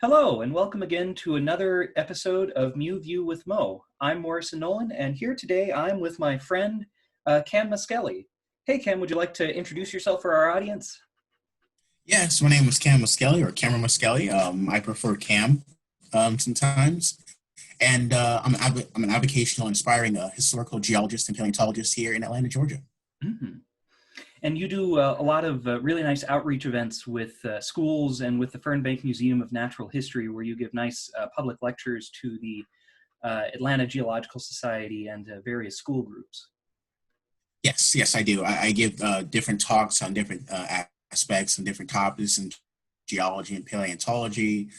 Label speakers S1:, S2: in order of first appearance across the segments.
S1: Hello, and welcome again to another episode of Muview with Mo. I'm Morrison Nolan, and here today I'm with my friend Cam Muskelly. Hey, Cam, would you like to introduce yourself for our audience?
S2: Yes, my name is Cam Muskelly, or Cameron Muskelly. I prefer Cam sometimes. And I'm an avocational, inspiring historical geologist and paleontologist here in Atlanta, Georgia.
S1: Mm-hmm. And you do a lot of really nice outreach events with schools and with the Fernbank Museum of Natural History, where you give nice public lectures to the Atlanta Geological Society and various school groups.
S2: Yes, I do. I give different talks on different aspects and different topics in geology and paleontology,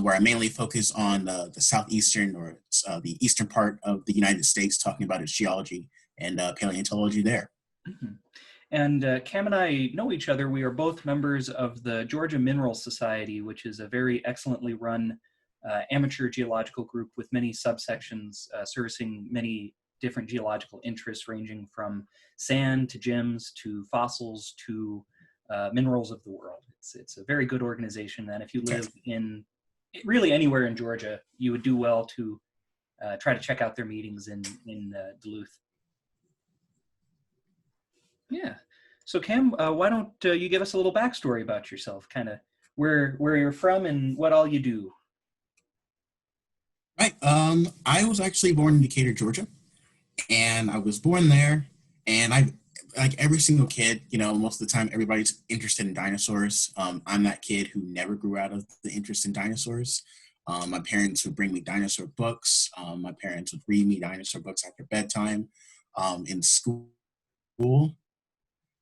S2: where I mainly focus on the southeastern or the eastern part of the United States, talking about its geology and paleontology there.
S1: Mm-hmm. And Cam and I know each other. We are both members of the Georgia Mineral Society, which is a very excellently run amateur geological group with many subsections servicing many different geological interests, ranging from sand to gems to fossils to minerals of the world. It's a very good organization, and if you live in really anywhere in Georgia, you would do well to try to check out their meetings in Duluth. Yeah. So Cam, why don't you give us a little backstory about yourself, kind of where you're from and what all you do?
S2: Right. I was actually born in Decatur, Georgia, and I was born there. And I, like every single kid, most of the time everybody's interested in dinosaurs. I'm that kid who never grew out of the interest in dinosaurs. My parents would bring me dinosaur books. My parents would read me dinosaur books after bedtime. In school,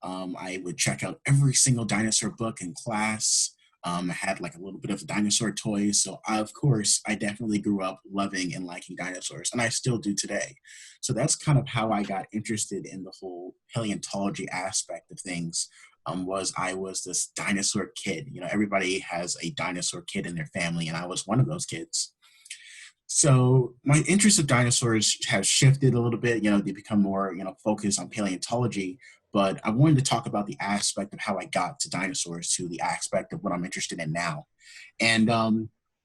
S2: I would check out every single dinosaur book in class. I had like a little bit of dinosaur toys. So of course, I definitely grew up loving and liking dinosaurs, and I still do today. So that's kind of how I got interested in the whole paleontology aspect of things. I was this dinosaur kid. Everybody has a dinosaur kid in their family, and I was one of those kids. So my interest of dinosaurs has shifted a little bit. They become more, focused on paleontology. But I wanted to talk about the aspect of how I got to dinosaurs to the aspect of what I'm interested in now. And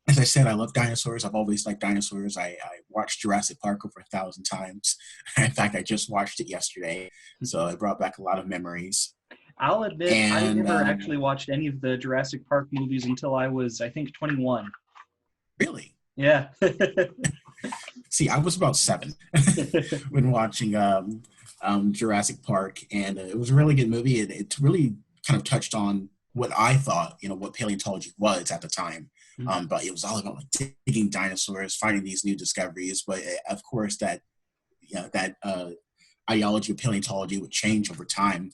S2: as I said, I love dinosaurs. I've always liked dinosaurs. I watched Jurassic Park over 1,000 times. In fact, I just watched it yesterday. So it brought back a lot of memories.
S1: I'll admit, I
S2: And
S1: never actually watched any of the Jurassic Park movies until I was, I think, 21.
S2: Really?
S1: Yeah.
S2: See, I was about 7 when watching Jurassic Park, and it was a really good movie. It really kind of touched on what I thought, what paleontology was at the time. But it was all about like digging dinosaurs, finding these new discoveries. But of course, that ideology of paleontology would change over time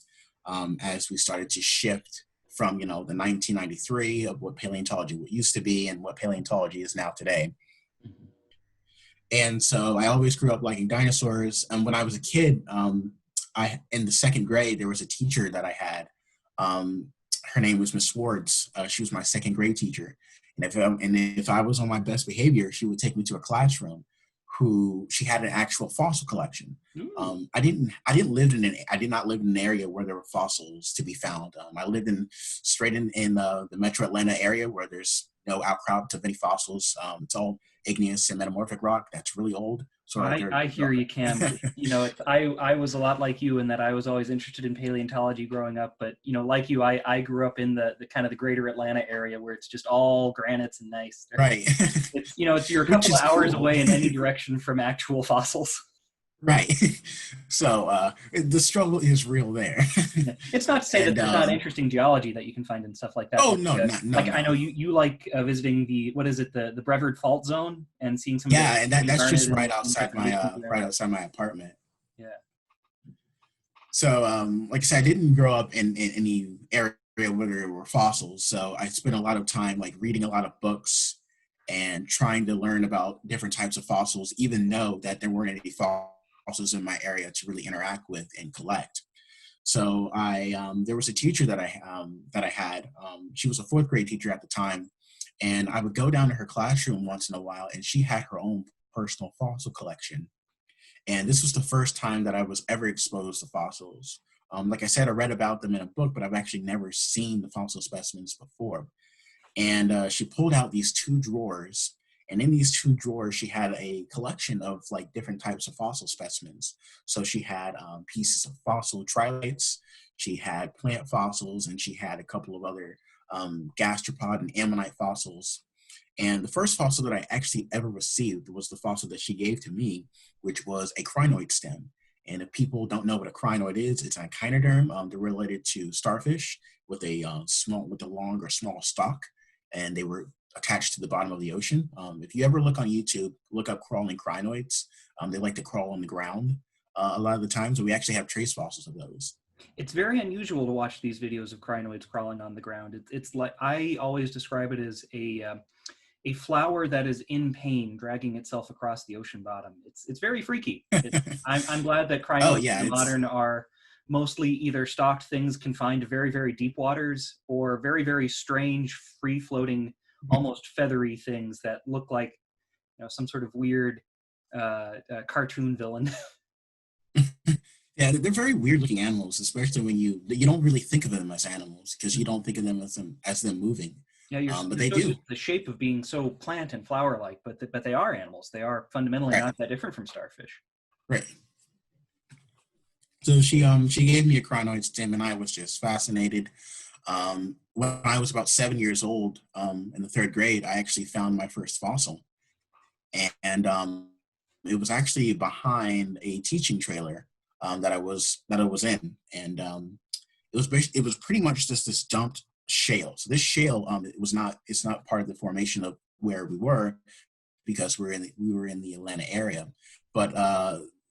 S2: as we started to shift from the 1993 of what paleontology used to be and what paleontology is now today. And so I always grew up liking dinosaurs. And when I was a kid, in the second grade, there was a teacher that I had. Her name was Miss Swartz. She was my second grade teacher. And if I was on my best behavior, she would take me to a classroom. She had an actual fossil collection. I did not live in an area where there were fossils to be found. I lived straight in the Metro Atlanta area where there's no outcrops of any fossils. It's all igneous and metamorphic rock that's really old. So
S1: I hear you, Cam. I was a lot like you in that I was always interested in paleontology growing up, but like you, I grew up in the kind of the greater Atlanta area where it's just all granites and gneiss.
S2: Right.
S1: It's you're a couple of hours away in any direction from actual fossils.
S2: Right. So the struggle is real there.
S1: It's not to say that there's not interesting geology that you can find and stuff like that.
S2: Oh, no, no.
S1: Like, I know you like visiting the Brevard Fault Zone and seeing some.
S2: Yeah, and that's just right outside my apartment.
S1: Yeah.
S2: So, like I said, I didn't grow up in any area where there were fossils. So I spent a lot of time like reading a lot of books and trying to learn about different types of fossils, even though that there weren't any fossils in my area to really interact with and collect. So there was a teacher that I had. She was a fourth grade teacher at the time, and I would go down to her classroom once in a while, and she had her own personal fossil collection. And this was the first time that I was ever exposed to fossils. Like I said, I read about them in a book, but I've actually never seen the fossil specimens before. And she pulled out these two drawers. And in these two drawers, she had a collection of like different types of fossil specimens. So she had pieces of fossil trilobites, she had plant fossils, and she had a couple of other gastropod and ammonite fossils. And the first fossil that I actually ever received was the fossil that she gave to me, which was a crinoid stem. And if people don't know what a crinoid is, it's an echinoderm. They're related to starfish with a long or small stalk, and they were attached to the bottom of the ocean. If you ever look on YouTube, look up crawling crinoids. They like to crawl on the ground a lot of the times. So we actually have trace fossils of those.
S1: It's very unusual to watch these videos of crinoids crawling on the ground. It's like, I always describe it as a flower that is in pain, dragging itself across the ocean bottom. It's very freaky. I'm glad that crinoids
S2: Oh yeah,
S1: in the modern are mostly either stalked things confined to very, very deep waters, or very, very strange, free-floating, almost feathery things that look like, you know, some sort of weird cartoon villain.
S2: yeah, they're very weird looking animals, especially when you don't really think of them as animals because you don't think of them as them moving.
S1: Yeah, you're
S2: But
S1: so
S2: they do.
S1: used to the shape of being so plant and flower-like, but they are animals. They are fundamentally
S2: Right,
S1: not that different from starfish.
S2: right. So she gave me a crinoid stem, and I was just fascinated. When I was about 7 years old, in the third grade, I actually found my first fossil, and it was actually behind a teaching trailer that I was in, and it was pretty much just this dumped shale. So this shale, it's not part of the formation of where we were because we were in the Atlanta area, but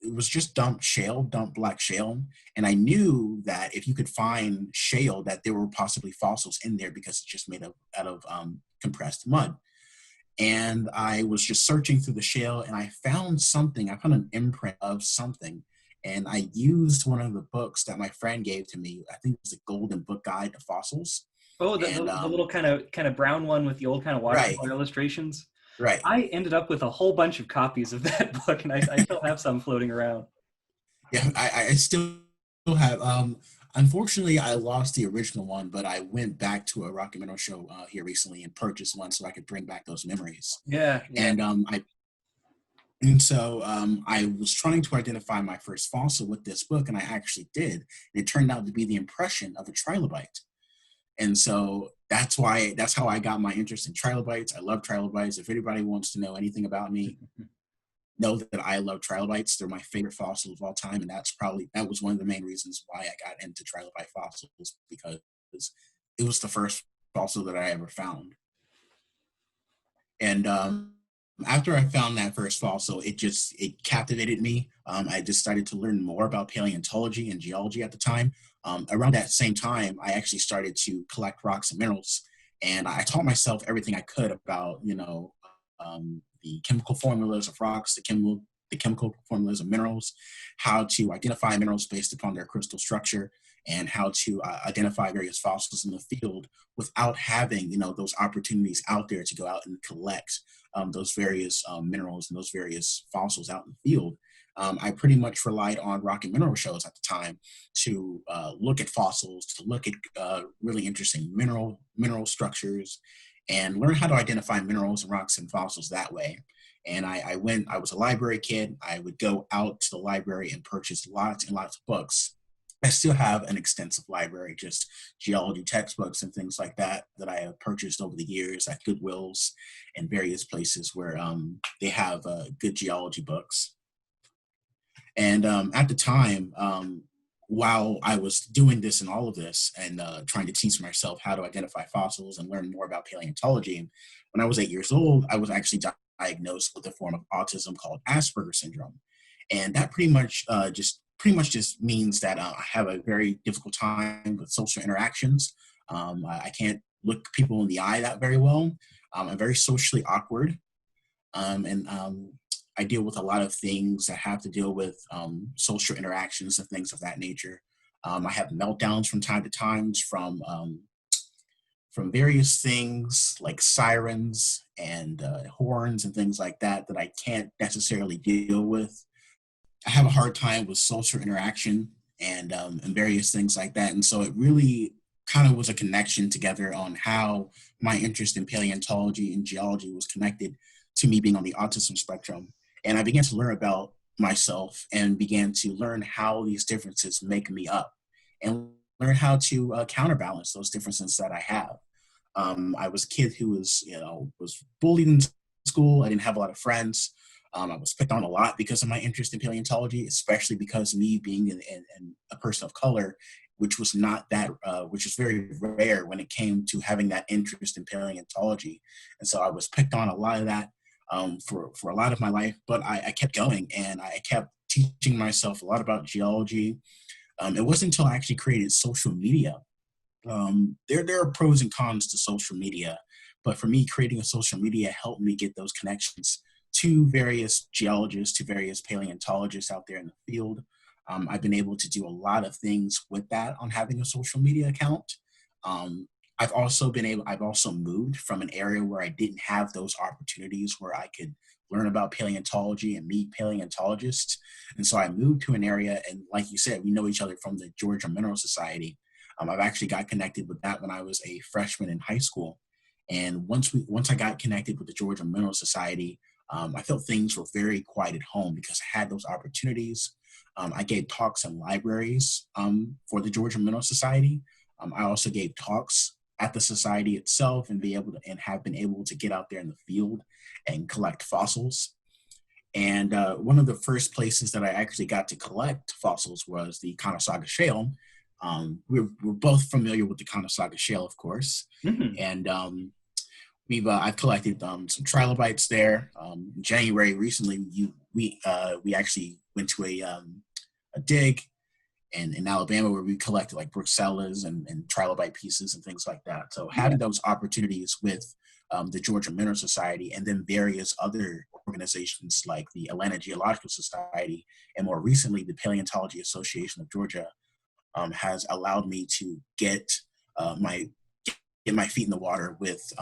S2: it was just dumped shale, dumped black shale, and I knew that if you could find shale, that there were possibly fossils in there because it's just made out of compressed mud. And I was just searching through the shale, and I found something. I found an imprint of something, and I used one of the books that my friend gave to me. I think it was the Golden Book Guide to Fossils,
S1: Oh,
S2: and
S1: the little kind of brown one with the old kind of
S2: right,
S1: watercolor illustrations.
S2: right.
S1: I ended up with a whole bunch of copies of that book, and I still have some floating around.
S2: Yeah, I still have. Unfortunately, I lost the original one, but I went back to a Rocky Mountain show here recently and purchased one so I could bring back those memories.
S1: Yeah, yeah.
S2: And I was trying to identify my first fossil with this book, and I actually did. And it turned out to be the impression of a trilobite. And so that's how I got my interest in trilobites. I love trilobites. If anybody wants to know anything about me, know that I love trilobites. They're my favorite fossil of all time, and that was one of the main reasons why I got into trilobite fossils because it was the first fossil that I ever found. And after I found that first fossil, it captivated me. I just started to learn more about paleontology and geology at the time. Around that same time, I actually started to collect rocks and minerals, and I taught myself everything I could about the chemical formulas of rocks, the chemical formulas of minerals, how to identify minerals based upon their crystal structure, and how to identify various fossils in the field without having those opportunities out there to go out and collect those various minerals and those various fossils out in the field. I pretty much relied on rock and mineral shows at the time to look at fossils, to look at really interesting mineral structures, and learn how to identify minerals and rocks and fossils that way. And I was a library kid. I would go out to the library and purchase lots and lots of books. I still have an extensive library, just geology textbooks and things like that I have purchased over the years at Goodwills and various places where they have good geology books. And at the time, while I was doing this and all of this and trying to teach myself how to identify fossils and learn more about paleontology, when I was 8 years old, I was actually diagnosed with a form of autism called Asperger syndrome. And that pretty much just means that I have a very difficult time with social interactions. I can't look people in the eye that very well. I'm very socially awkward. And I deal with a lot of things that have to deal with social interactions and things of that nature. I have meltdowns from time to time from various things like sirens and horns and things like that I can't necessarily deal with. I have a hard time with social interaction and various things like that. And so it really kind of was a connection together on how my interest in paleontology and geology was connected to me being on the autism spectrum. And I began to learn about myself and began to learn how these differences make me up and learn how to counterbalance those differences that I have. I was a kid who was, was bullied in school. I didn't have a lot of friends. I was picked on a lot because of my interest in paleontology, especially because me being a person of color, which was not that, which was very rare when it came to having that interest in paleontology. And so I was picked on a lot of that for a lot of my life, but I kept going and I kept teaching myself a lot about geology. It wasn't until I actually created social media. There are pros and cons to social media, but for me, creating a social media helped me get those connections to various geologists, to various paleontologists out there in the field. I've been able to do a lot of things with that on having a social media account. Um, I've also moved from an area where I didn't have those opportunities where I could learn about paleontology and meet paleontologists. And so I moved to an area, and like you said, we know each other from the Georgia Mineral Society. I've actually got connected with that when I was a freshman in high school. And once I got connected with the Georgia Mineral Society, I felt things were very quiet at home because I had those opportunities. I gave talks in libraries for the Georgia Mineral Society. I also gave talks at the society itself and have been able to get out there in the field and collect fossils. And one of the first places that I actually got to collect fossils was the Conestoga Shale. We're both familiar with the Conestoga Shale, of course,
S1: Mm-hmm.
S2: and I've collected some trilobites there. In January recently, we actually went to a dig in Alabama where we collected like Bruxellas and trilobite pieces and things like that. So
S1: Yeah.
S2: having those opportunities with the Georgia Mineral Society and then various other organizations like the Atlanta Geological Society and more recently the Paleontology Association of Georgia has allowed me to uh, my get my feet in the water with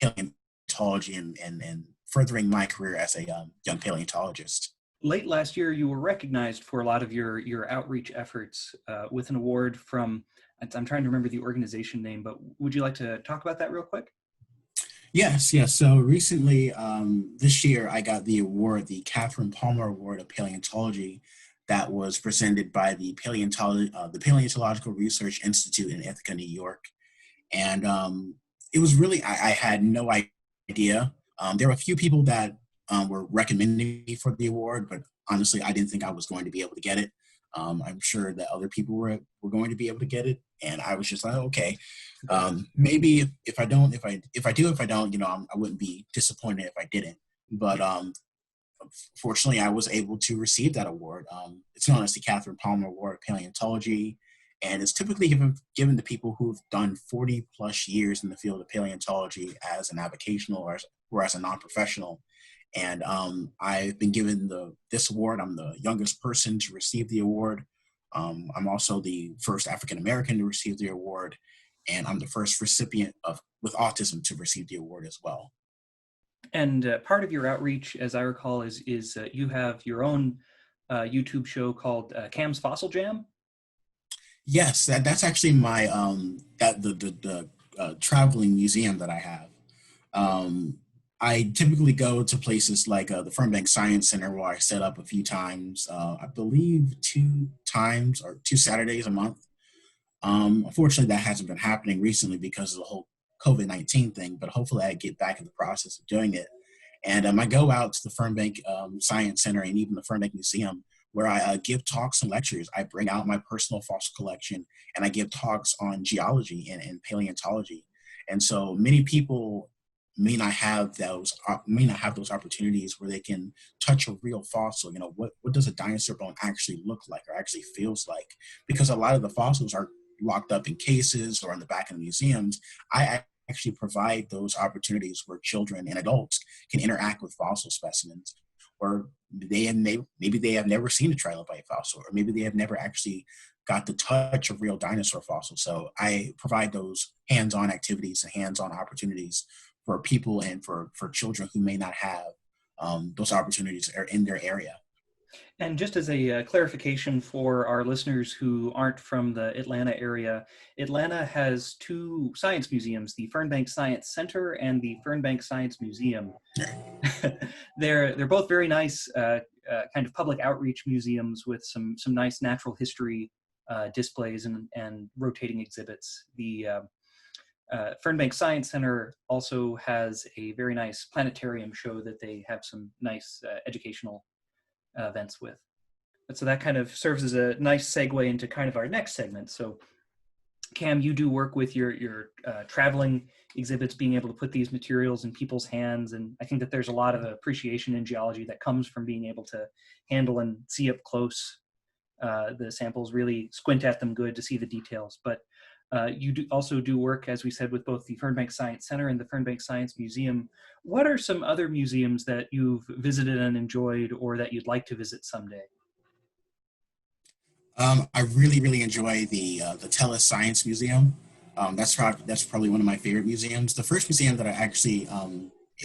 S2: paleontology and furthering my career as a young paleontologist.
S1: Late last year, you were recognized for a lot of your outreach efforts with an award from, I'm trying to remember the organization name, but would you like to talk about that real quick?
S2: Yes. So recently, this year, I got the award, the Catherine Palmer Award of Paleontology, that was presented by the Paleontological Research Institute in Ithaca, New York. And it was really, I had no idea. There were a few people that were recommending me for the award, but honestly, I didn't think I was going to be able to get it. I'm sure that other people were going to be able to get it, and I was just like, okay, maybe if I don't, if I don't, I wouldn't be disappointed if I didn't. But fortunately, I was able to receive that award. It's known as the Catherine Palmer Award of Paleontology, and it's typically given to people who've done 40 plus years in the field of paleontology as an avocational or as a non-professional. And I've been given this award. I'm the youngest person to receive the award. I'm also the first African American to receive the award, and I'm the first recipient with autism to receive the award as well.
S1: And part of your outreach, as I recall, is you have your own YouTube show called Cam's Fossil Jam.
S2: Yes, that's actually my that the traveling museum that I have. Um, I typically go to places like the Fernbank Science Center where I set up a few times. I believe 2 times or 2 Saturdays a month. Unfortunately, that hasn't been happening recently because of the whole COVID-19 thing. But hopefully, I get back in the process of doing it. And I go out to the Fernbank Science Center and even the Fernbank Museum where I give talks and lectures. I bring out my personal fossil collection and I give talks on geology and paleontology. And so many people may not have those opportunities where they can touch a real fossil. What does a dinosaur bone actually look like or actually feels like? Because a lot of the fossils are locked up in cases or in the back of the museums. I actually provide those opportunities where children and adults can interact with fossil specimens, or maybe they have never seen a trilobite fossil, or maybe they have never actually got the touch of real dinosaur fossils. So I provide those hands-on activities and hands-on opportunities for people and for children who may not have those opportunities are in their area.
S1: And just as a clarification for our listeners who aren't from the Atlanta area, Atlanta has two science museums, the Fernbank Science Center and the Fernbank Science Museum. They're both very nice kind of public outreach museums with some nice natural history displays and rotating exhibits. The Fernbank Science Center also has a very nice planetarium show that they have some nice educational events with. But so that kind of serves as a nice segue into kind of our next segment. So Cam, you do work with your traveling exhibits, being able to put these materials in people's hands. And I think that there's a lot of appreciation in geology that comes from being able to handle and see up close the samples, really squint at them good to see the details. But you also do work, as we said, with both the Fernbank Science Center and the Fernbank Science Museum. What are some other museums that you've visited and enjoyed, or that you'd like to visit someday?
S2: I really, really enjoy the Tellus Science Museum. That's probably one of my favorite museums. The first museum that I actually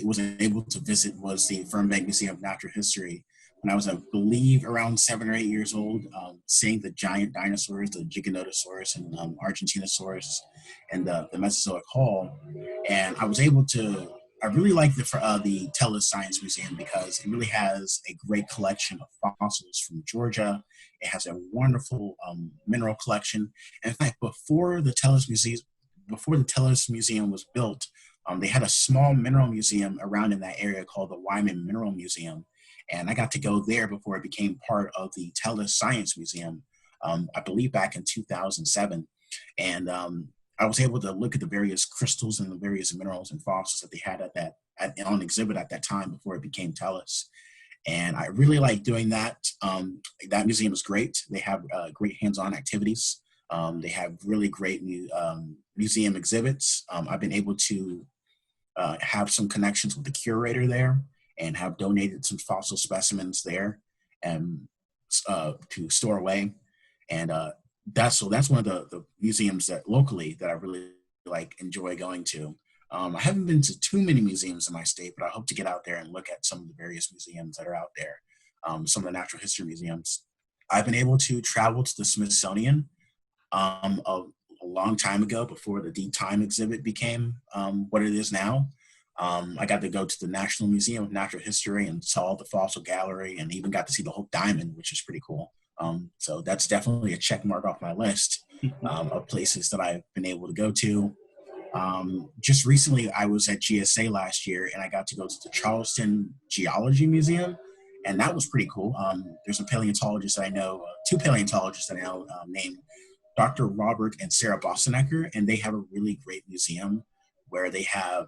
S2: was able to visit was the Fernbank Museum of Natural History. When I was, I believe, around 7 or 8 years old, seeing the giant dinosaurs, the Giganotosaurus and Argentinosaurus, and the Mesozoic Hall, and I was able to. I really like the Tellus Science Museum because it really has a great collection of fossils from Georgia. It has a wonderful mineral collection. And in fact, before the Tellus Museum was built, they had a small mineral museum around in that area called the Wyman Mineral Museum. And I got to go there before it became part of the Tellus Science Museum, I believe back in 2007. And I was able to look at the various crystals and the various minerals and fossils that they had on exhibit at that time before it became Tellus. And I really like doing that. That museum is great. They have great hands-on activities. They have really great museum exhibits. I've been able to have some connections with the curator there and have donated some fossil specimens there and to store away. And that's one of the museums that locally that I really enjoy going to. I haven't been to too many museums in my state, but I hope to get out there and look at some of the various museums that are out there, some of the natural history museums. I've been able to travel to the Smithsonian a long time ago before the Deep Time exhibit became what it is now. I got to go to the National Museum of Natural History and saw the fossil gallery and even got to see the Hope Diamond, which is pretty cool. So that's definitely a check mark off my list of places that I've been able to go to. Just recently, I was at GSA last year and I got to go to the Charleston Geology Museum, and that was pretty cool. There's a paleontologist that I know, two paleontologists that I know named Dr. Robert and Sarah Bostenecker, and they have a really great museum where they have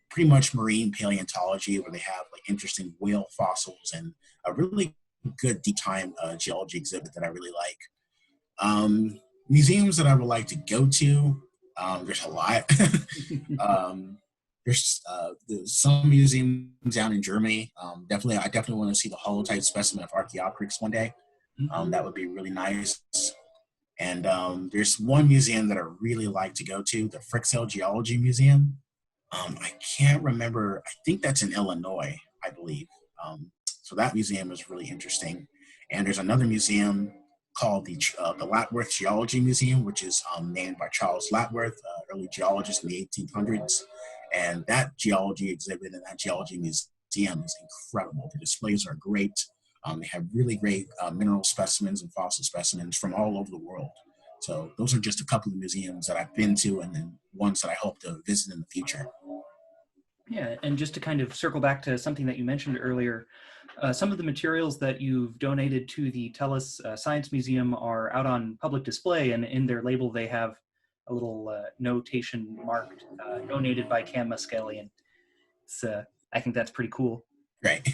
S2: pretty much marine paleontology, where they have interesting whale fossils and a really good deep time geology exhibit that I really like. Museums that I would like to go to, there's a lot. There's some museums down in Germany. I definitely want to see the holotype specimen of Archaeopteryx one day. That would be really nice. And there's one museum that I really like to go to, the Frixell Geology Museum. I can't remember. I think that's in Illinois, I believe. So that museum is really interesting. And there's another museum called the Latworth Geology Museum, which is named by Charles Latworth, early geologist in the 1800s. And that geology exhibit and that geology museum is incredible. The displays are great. They have really great mineral specimens and fossil specimens from all over the world. So those are just a couple of museums that I've been to and then ones that I hope to visit in the future.
S1: Yeah, and just to kind of circle back to something that you mentioned earlier, some of the materials that you've donated to the Tellus Science Museum are out on public display, and in their label they have a little notation marked donated by Cam Muskelly, and I think that's pretty cool.
S2: Right.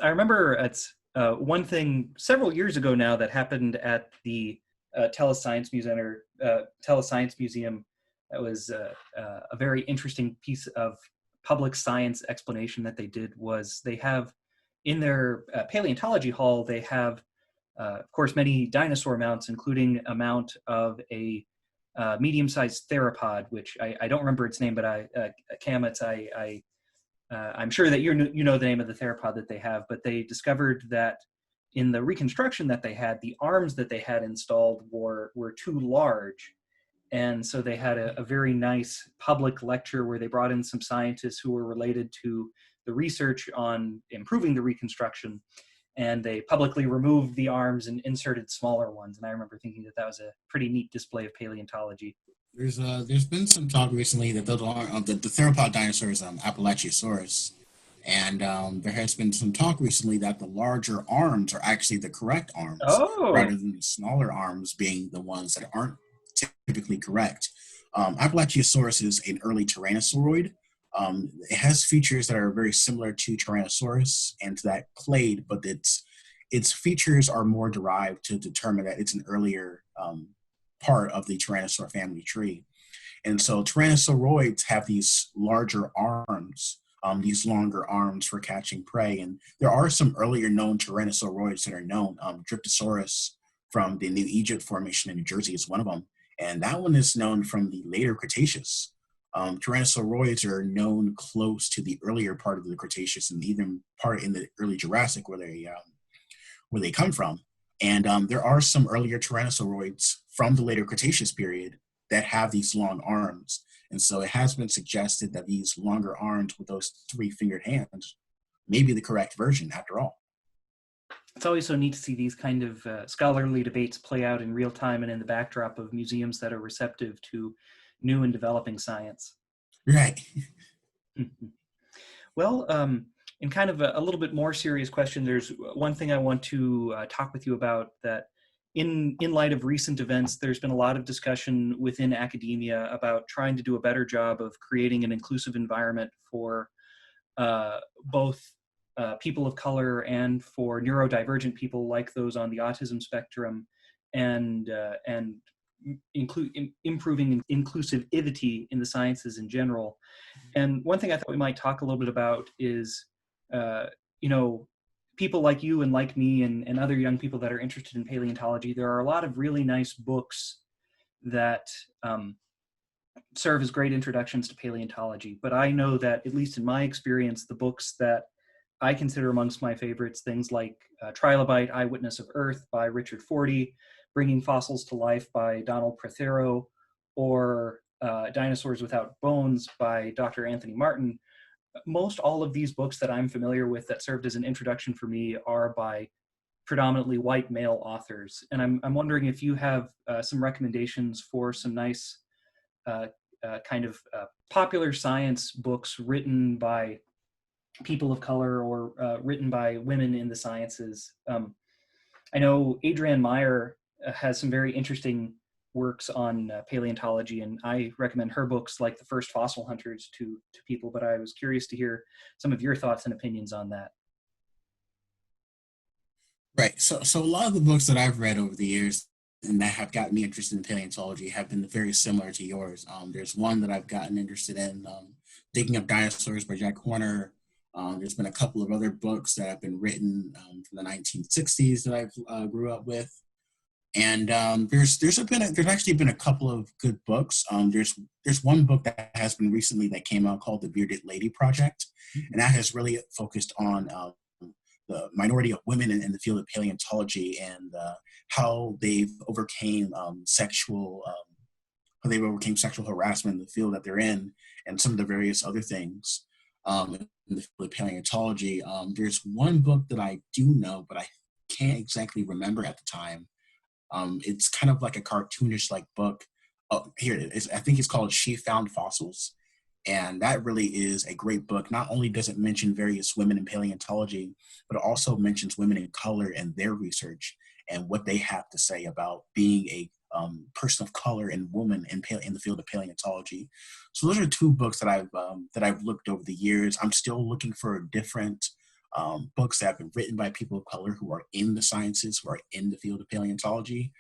S1: I remember it's one thing several years ago now that happened at the Tellus Science Museum. That was a very interesting piece of public science explanation that they did. Was they have in their paleontology hall, they have, of course, many dinosaur mounts, including a mount of a medium-sized theropod, which I don't remember its name, but Cam, I I'm sure that you know the name of the theropod that they have, but they discovered that in the reconstruction that they had, the arms that they had installed were too large. And so they had a very nice public lecture where they brought in some scientists who were related to the research on improving the reconstruction. And they publicly removed the arms and inserted smaller ones. And I remember thinking that that was a pretty neat display of paleontology.
S2: There's been some talk recently that those are the theropod dinosaurs, Appalachiosaurus, and there has been some talk recently that the larger arms are actually the correct arms,
S1: Oh,
S2: rather than the smaller arms being the ones that aren't typically correct. Appalachiosaurus is an early tyrannosauroid. It has features that are very similar to Tyrannosaurus and to that clade, but its features are more derived to determine that it's an earlier part of the Tyrannosaur family tree. And so Tyrannosauroids have these larger arms, these longer arms for catching prey. And there are some earlier known Tyrannosauroids that are known. Dryptosaurus from the New Egypt Formation in New Jersey is one of them. And that one is known from the later Cretaceous. Tyrannosauroids are known close to the earlier part of the Cretaceous and even part in the early Jurassic where they come from. And there are some earlier Tyrannosauroids from the later Cretaceous period that have these long arms. And so it has been suggested that these longer arms with those three-fingered hands may be the correct version after all.
S1: it's always so neat to see these kind of scholarly debates play out in real time and in the backdrop of museums that are receptive to new and developing science.
S2: Right.
S1: Well, in kind of a little bit more serious question, there's one thing I want to talk with you about that in light of recent events, there's been a lot of discussion within academia about trying to do a better job of creating an inclusive environment for both people of color and for neurodivergent people like those on the autism spectrum, and improving inclusivity in the sciences in general. And one thing I thought we might talk a little bit about is, you know, people like you and like me and other young people that are interested in paleontology. There are a lot of really nice books that serve as great introductions to paleontology. But I know that, at least in my experience, the books that I consider amongst my favorites, things like Trilobite, Eyewitness of Earth by Richard Forty, Bringing Fossils to Life by Donald Prothero, or Dinosaurs Without Bones by Dr. Anthony Martin. Most all of these books that I'm familiar with that served as an introduction for me are by predominantly white male authors. And I'm wondering if you have some recommendations for some nice kind of popular science books written by people of color or written by women in the sciences. I know Adrienne Meyer has some very interesting works on paleontology, and I recommend her books like The First Fossil Hunters to people, but I was curious to hear some of your thoughts and opinions on that.
S2: Right. So a lot of the books that I've read over the years and that have gotten me interested in paleontology have been very similar to yours. There's one that I've gotten interested in, Digging Up Dinosaurs by Jack Horner. There's been a couple of other books that have been written from the 1960s that I've grew up with. And there's actually been a couple of good books. There's one book that has been recently that came out called The Bearded Lady Project, and that has really focused on the minority of women in the field of paleontology and how they've overcame sexual harassment in the field that they're in, and some of the various other things in the field of paleontology. There's one book that I do know, but I can't exactly remember at the time. It's kind of like a cartoonish like book. Oh, here it is. I think it's called She Found Fossils. And that really is a great book. Not only does it mention various women in paleontology, but it also mentions women in color and their research and what they have to say about being a person of color and woman in the field of paleontology. So those are two books that I've looked over the years. I'm still looking for different books that have been written by people of color who are in the sciences, who are in the field of paleontology.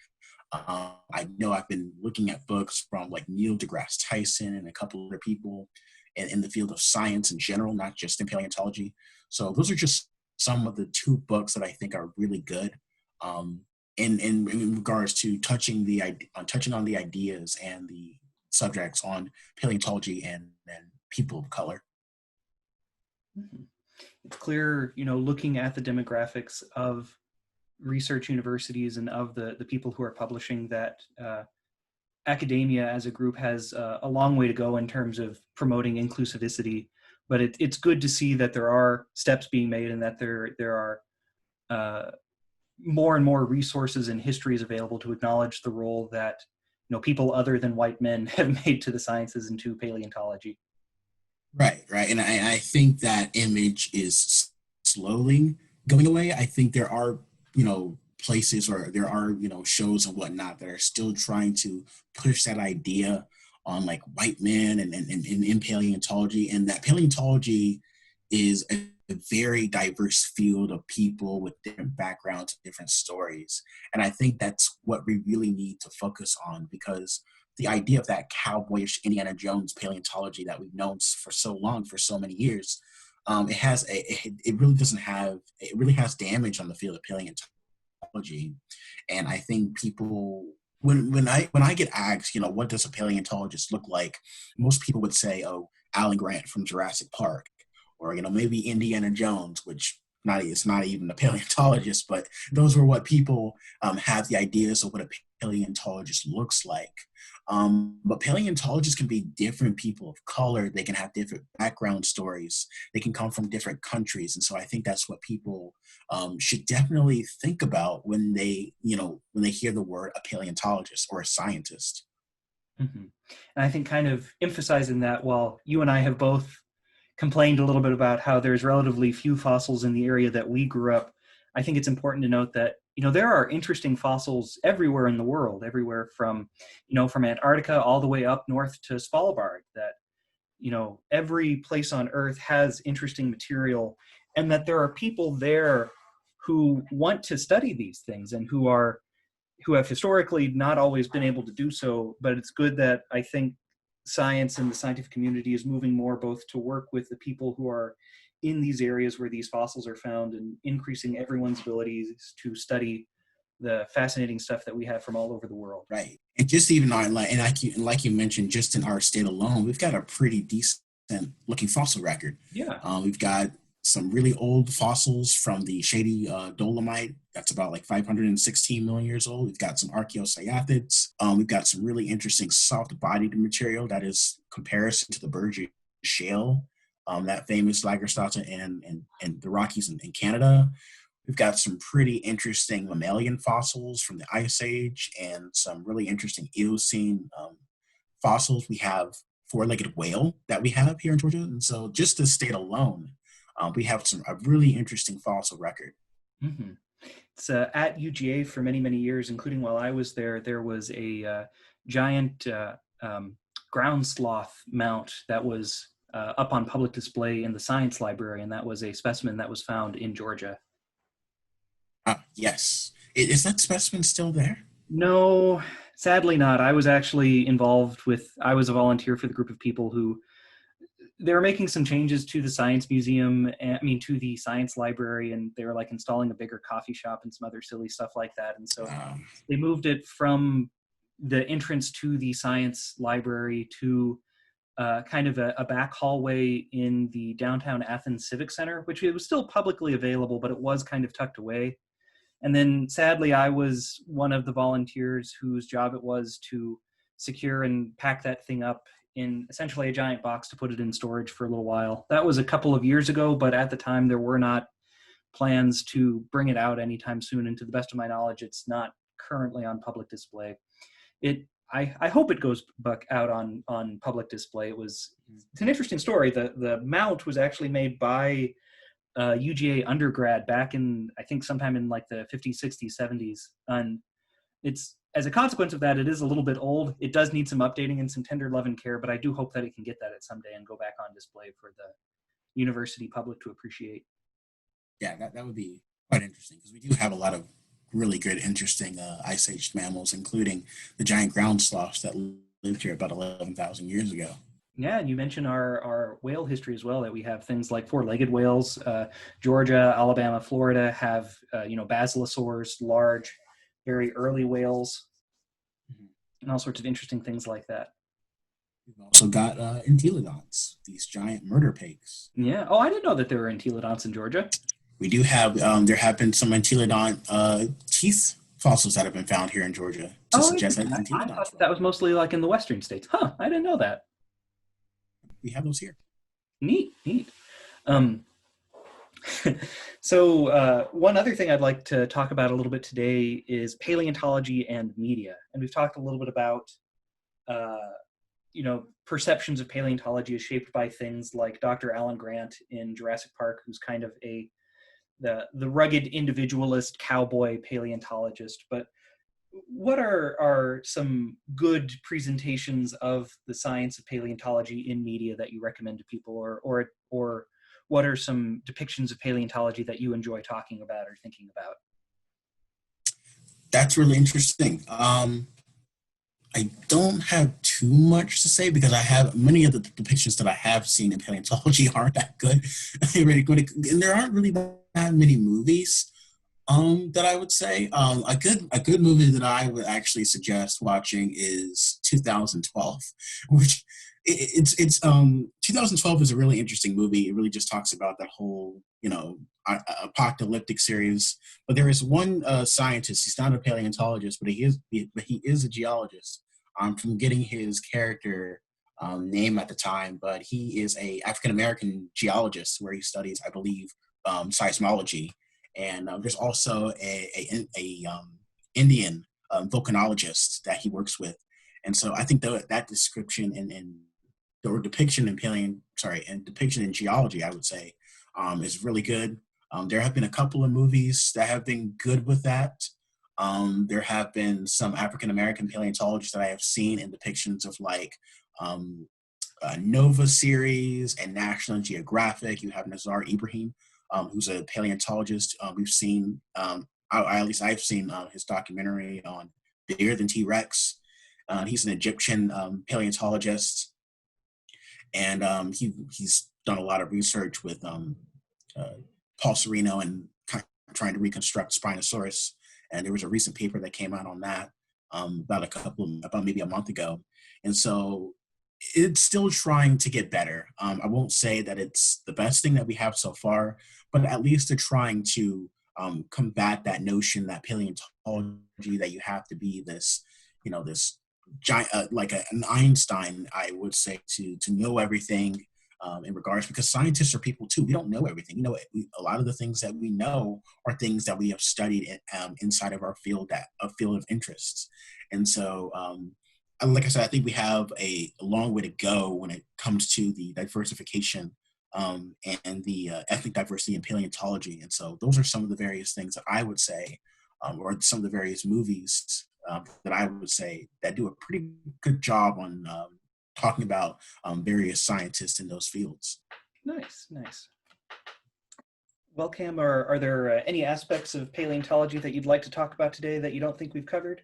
S2: I know I've been looking at books from like Neil deGrasse Tyson and a couple other people in the field of science in general, not just in paleontology. So those are just some of the two books that I think are really good in regards to touching on the ideas and the subjects on paleontology and people of color.
S1: Mhm. It's clear, looking at the demographics of research universities and of the people who are publishing, that academia as a group has a long way to go in terms of promoting inclusivity. But it's good to see that there are steps being made, and that there are more and more resources and histories available to acknowledge the role that people other than white men have made to the sciences and to paleontology.
S2: Right, right. And I think that image is slowly going away. I think there are, places, or there are, shows and whatnot that are still trying to push that idea on like white men and in paleontology, and that paleontology is a very diverse field of people with different backgrounds, different stories. And I think that's what we really need to focus on, because the idea of that cowboyish Indiana Jones paleontology that we've known for so long, for so many years, it really doesn't have, it really has damage on the field of paleontology. And I think people, when I get asked, what does a paleontologist look like, most people would say, oh, Alan Grant from Jurassic Park, or maybe Indiana Jones, which not it's not even a paleontologist, but those were what people have the ideas of what a paleontologist looks like. But paleontologists can be different people of color. They can have different background stories. They can come from different countries, and so I think that's what people should definitely think about when they hear the word a paleontologist or a scientist.
S1: Mm-hmm. And I think kind of emphasizing that, while you and I have both complained a little bit about how there's relatively few fossils in the area that we grew up, I think it's important to note that, there are interesting fossils everywhere in the world, everywhere from, from Antarctica all the way up north to Svalbard, that, every place on Earth has interesting material, and that there are people there who want to study these things, and who have historically not always been able to do so. But it's good that, I think, science and the scientific community is moving more both to work with the people who are in these areas where these fossils are found, and increasing everyone's abilities to study the fascinating stuff that we have from all over the world.
S2: Right. And just even our like you mentioned, just in our state alone, we've got a pretty decent looking fossil record.
S1: Yeah.
S2: We've got some really old fossils from the Shady Dolomite. That's about like 516 million years old. We've got some archaeocyathids. We've got some really interesting soft-bodied material that is comparison to the Burgess Shale, that famous Lagerstätte and the Rockies in Canada. We've got some pretty interesting mammalian fossils from the Ice Age, and some really interesting Eocene fossils. We have four-legged whale that we have here in Georgia, and so just the state alone, we have a really interesting fossil record.
S1: Mm-hmm. It's at UGA for many, many years, including while I was there. There was a giant ground sloth mount that was up on public display in the science library, and that was a specimen that was found in Georgia.
S2: Yes. Is that specimen still there?
S1: No, sadly not. I was actually I was a volunteer for the group of people who, they were making some changes to the science museum, to the science library, and they were like installing a bigger coffee shop and some other silly stuff like that. And so they moved it from the entrance to the science library to kind of a back hallway in the downtown Athens Civic Center, which it was still publicly available, but it was kind of tucked away. And then sadly, I was one of the volunteers whose job it was to secure and pack that thing up in essentially a giant box to put it in storage for a little while. That was a couple of years ago, but at the time there were not plans to bring it out anytime soon. And to the best of my knowledge, it's not currently on public display. I hope it goes back out on public display. It's an interesting story. The mount was actually made by UGA undergrad back in, I think, sometime in like the 50s, 60s, 70s. And it's, as a consequence of that, it is a little bit old. It does need some updating and some tender love and care, but I do hope that it can get that at someday and go back on display for the university public to appreciate.
S2: Yeah, that would be quite interesting, because we do have a lot of really good, interesting ice age mammals, including the giant ground sloths that lived here about 11,000 years ago.
S1: Yeah, and you mentioned our whale history as well, that we have things like four-legged whales. Georgia, Alabama, Florida have, basilosaurs, large, very early whales, and all sorts of interesting things like that.
S2: We've also got entelodonts, these giant murder pigs.
S1: Yeah. Oh, I didn't know that there were entelodonts in Georgia.
S2: We do have, there have been some entelodont teeth fossils that have been found here in Georgia to
S1: Oh,
S2: suggest that
S1: interesting.
S2: it's
S1: I
S2: entelodonts
S1: thought
S2: from.
S1: that was mostly like in the western states. Huh. I didn't know that.
S2: We have those here.
S1: Neat. Neat. Um, one other thing I'd like to talk about a little bit today is paleontology and media. And we've talked a little bit about, uh, perceptions of paleontology is shaped by things like Dr. Alan Grant in Jurassic Park, who's kind of the rugged individualist cowboy paleontologist. But what are some good presentations of the science of paleontology in media that you recommend to people, or what are some depictions of paleontology that you enjoy talking about or thinking about?
S2: That's really interesting. I don't have too much to say because I have many of the depictions that I have seen in paleontology aren't that good. Really good, and there aren't really that many movies that I would say. A good movie that I would actually suggest watching is 2012, which 2012 is a really interesting movie. It really just talks about that whole apocalyptic series. But there is one scientist. He's not a paleontologist, but he is a geologist. From getting his character name at the time, but he is a African American geologist where he studies, I believe, seismology, and there's also a Indian volcanologist that he works with, and so I think that description and or depiction in and depiction in geology, I would say, is really good. There have been a couple of movies that have been good with that. There have been some African American paleontologists that I have seen in depictions of like um, Nova series and National Geographic. You have Nazar Ibrahim, who's a paleontologist. We've seen, at least I've seen his documentary on Bigger Than T Rex. He's an Egyptian paleontologist, and he's done a lot of research with uh, Paul Sereno and trying to reconstruct Spinosaurus. And there was a recent paper that came out on that about maybe a month ago. And so it's still trying to get better. I won't say that it's the best thing that we have so far, but at least they're trying to combat that notion that paleontology, that you have to be this giant, like an Einstein, I would say, to know everything in regards, because scientists are people too. We don't know everything. A lot of the things that we know are things that we have studied inside of our field, that a field of interests. And so, like I said, I think we have a long way to go when it comes to the diversification and the ethnic diversity in paleontology. And so those are some of the various things that I would say, or some of the various movies that I would say that do a pretty good job on talking about various scientists in those fields.
S1: Nice, nice. Well, Cam, are there any aspects of paleontology that you'd like to talk about today that you don't think we've covered?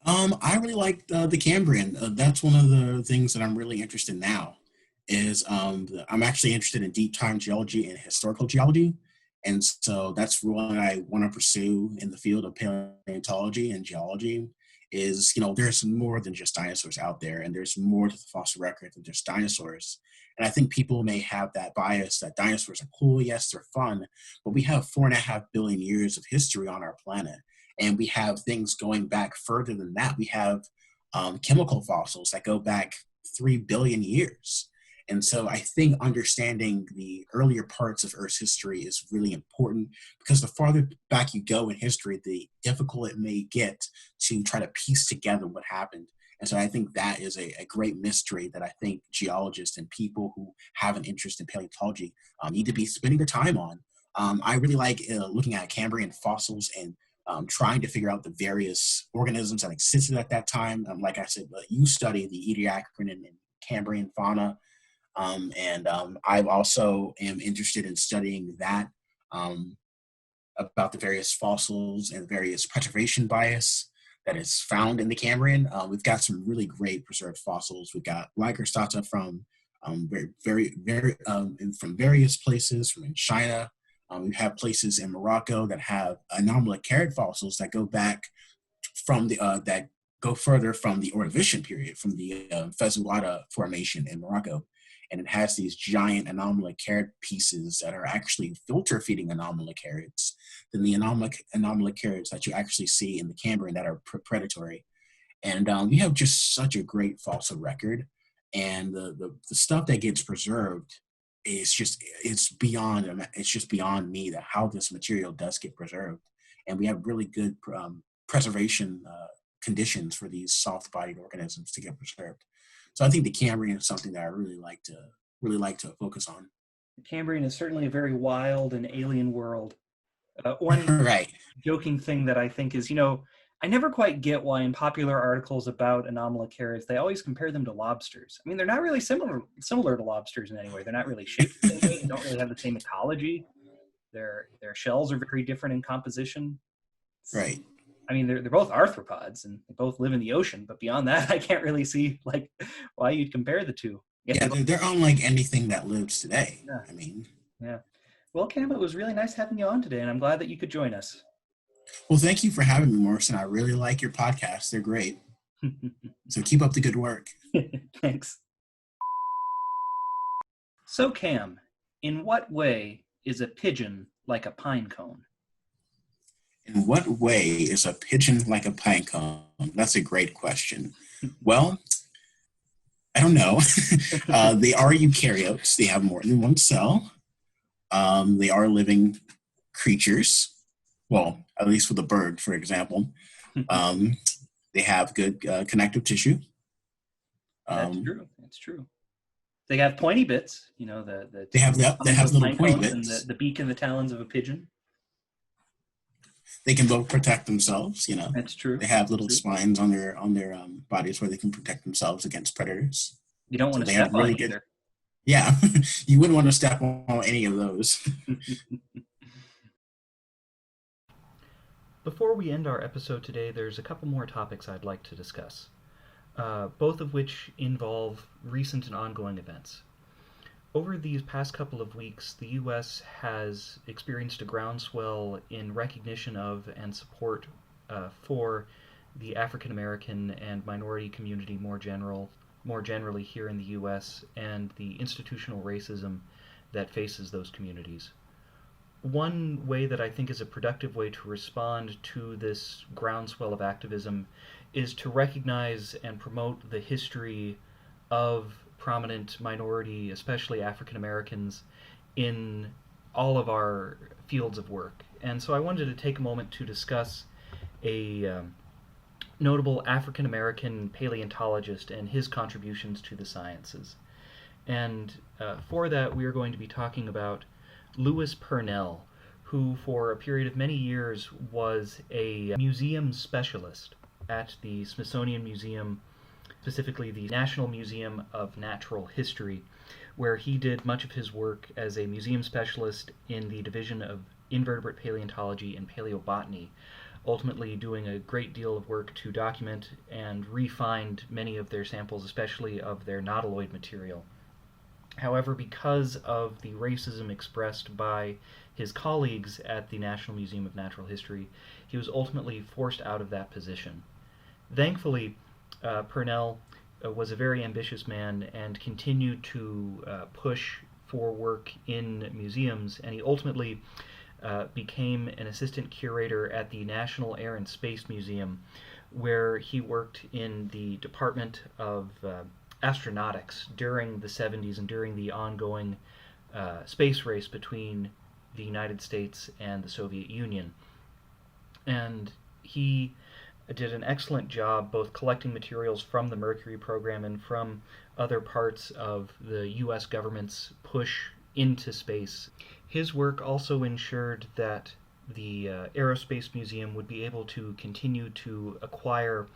S2: I really like the Cambrian. That's one of the things that I'm really interested in now. I'm actually interested in deep time geology and historical geology, and so that's what I want to pursue in the field of paleontology and geology. There's more than just dinosaurs out there, and there's more to the fossil record than just dinosaurs. And I think people may have that bias that dinosaurs are cool, yes, they're fun, but we have 4.5 billion years of history on our planet, and we have things going back further than that. We have chemical fossils that go back 3 billion years. And so I think understanding the earlier parts of Earth's history is really important, because the farther back you go in history, the difficult it may get to try to piece together what happened. And so I think that is a great mystery that I think geologists and people who have an interest in paleontology need to be spending their time on. I really like looking at Cambrian fossils and trying to figure out the various organisms that existed at that time. Like I said, you study the Ediacaran and Cambrian fauna, and I also am interested in studying that, um, about the various fossils and various preservation bias that is found in the Cambrian. We've got some really great preserved fossils. We've got Lycurstata from from various places, from in China. We have places in Morocco that have anomalocarid fossils that go back from the that go further from the Ordovician period, from the Fezulata Formation in Morocco, and it has these giant anomalocariid pieces that are actually filter-feeding anomalocarids than the anomalocarids that you actually see in the Cambrian that are predatory. And we have just such a great fossil record, and the stuff that gets preserved is just beyond me that how this material does get preserved, and we have really good preservation conditions for these soft-bodied organisms to get preserved. So I think the Cambrian is something that I really like to focus on.
S1: The Cambrian is certainly a very wild and alien world. One
S2: Right.
S1: joking thing that I think is, I never quite get why in popular articles about anomalocarids, they always compare them to lobsters. I mean, they're not really similar to lobsters in any way. They're not really shaped the same way. They don't really have the same ecology. Their shells are very different in composition.
S2: Right.
S1: I mean, they're both arthropods and they both live in the ocean, but beyond that, I can't really see why you'd compare the two.
S2: Yeah, they're unlike anything that lives today.
S1: Yeah.
S2: I mean,
S1: yeah. Well, Cam, it was really nice having you on today, and I'm glad that you could join us.
S2: well, thank you for having me, Morrison. I really like your podcasts. They're great. So keep up the good work.
S1: Thanks. So, Cam, in what way is a pigeon like a pine cone?
S2: In what way is a pigeon like a pine cone? That's a great question. Well, I don't know. They are eukaryotes. They have more than one cell. They are living creatures. Well, at least with a bird, for example. They have good connective tissue.
S1: That's true. They have pointy bits. They
S2: have little pointy bits.
S1: And the beak and the talons of a pigeon.
S2: They can both protect themselves.
S1: That's true.
S2: They have little spines on their bodies where they can protect themselves against predators.
S1: You don't want to step on either.
S2: Yeah, you wouldn't want to step on any of those.
S1: Before we end our episode today, there's a couple more topics I'd like to discuss, both of which involve recent and ongoing events. Over these past couple of weeks, the U.S. has experienced a groundswell in recognition of and support for the African American and minority community more generally here in the U.S. and the institutional racism that faces those communities. One way that I think is a productive way to respond to this groundswell of activism is to recognize and promote the history of prominent minority, especially African Americans, in all of our fields of work. And so I wanted to take a moment to discuss a notable African American paleontologist and his contributions to the sciences. And for that, we are going to be talking about Lewis Purnell, who for a period of many years was a museum specialist at the Smithsonian Museum, specifically the National Museum of Natural History, where he did much of his work as a museum specialist in the division of invertebrate paleontology and paleobotany, ultimately doing a great deal of work to document and re-find many of their samples, especially of their nautiloid material. However, because of the racism expressed by his colleagues at the National Museum of Natural History, he was ultimately forced out of that position. Thankfully, Purnell was a very ambitious man and continued to push for work in museums, and he ultimately became an assistant curator at the National Air and Space Museum, where he worked in the Department of Astronautics during the 70s and during the ongoing space race between the United States and the Soviet Union. And he did an excellent job both collecting materials from the Mercury program and from other parts of the U.S. government's push into space. His work also ensured that the Aerospace Museum would be able to continue to acquire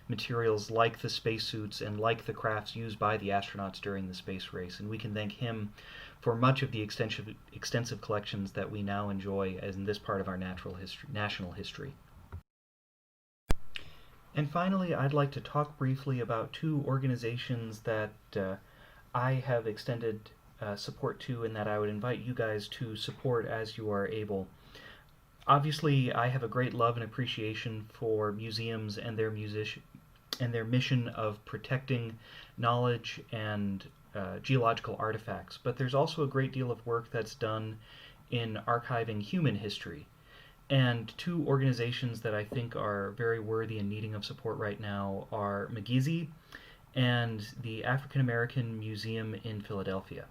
S1: materials like the spacesuits and like the crafts used by the astronauts during the space race, and we can thank him for much of the extensive collections that we now enjoy as in this part of our national history. And finally, I'd like to talk briefly about two organizations that I have extended support to and that I would invite you guys to support as you are able. Obviously, I have a great love and appreciation for museums and their and their mission of protecting knowledge and geological artifacts. But there's also a great deal of work that's done in archiving human history. And two organizations that I think are very worthy and needing of support right now are Migizi and the African American Museum in Philadelphia.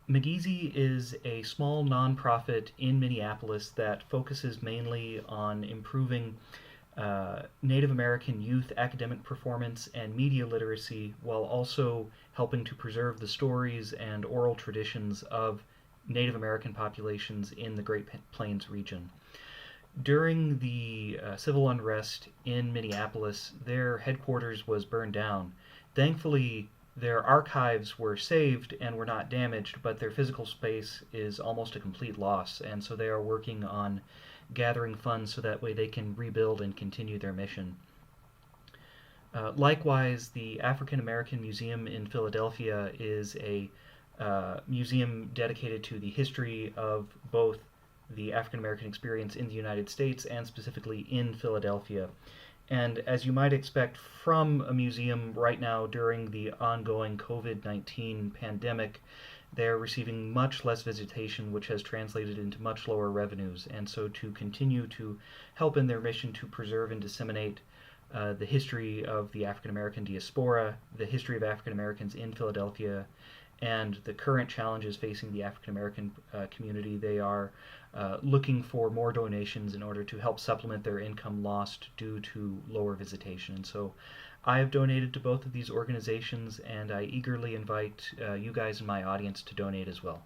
S1: Migizi is a small nonprofit in Minneapolis that focuses mainly on improving Native American youth academic performance and media literacy while also helping to preserve the stories and oral traditions of Native American populations in the Great Plains region. During the civil unrest in Minneapolis, their headquarters was burned down. Thankfully, their archives were saved and were not damaged, but their physical space is almost a complete loss, and so they are working on gathering funds so that way they can rebuild and continue their mission. Likewise, the African American Museum in Philadelphia is a museum dedicated to the history of both the African American experience in the United States and specifically in Philadelphia. And as you might expect from a museum right now during the ongoing COVID-19 pandemic, they're receiving much less visitation, which has translated into much lower revenues. And so to continue to help in their mission to preserve and disseminate the history of the African American diaspora, the history of African Americans in Philadelphia, and the current challenges facing the African American community, they are looking for more donations in order to help supplement their income lost due to lower visitation. And so I have donated to both of these organizations, and I eagerly invite you guys in my audience to donate as well.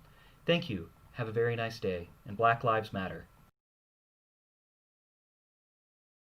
S1: Thank you. Have a very nice day, and Black Lives Matter.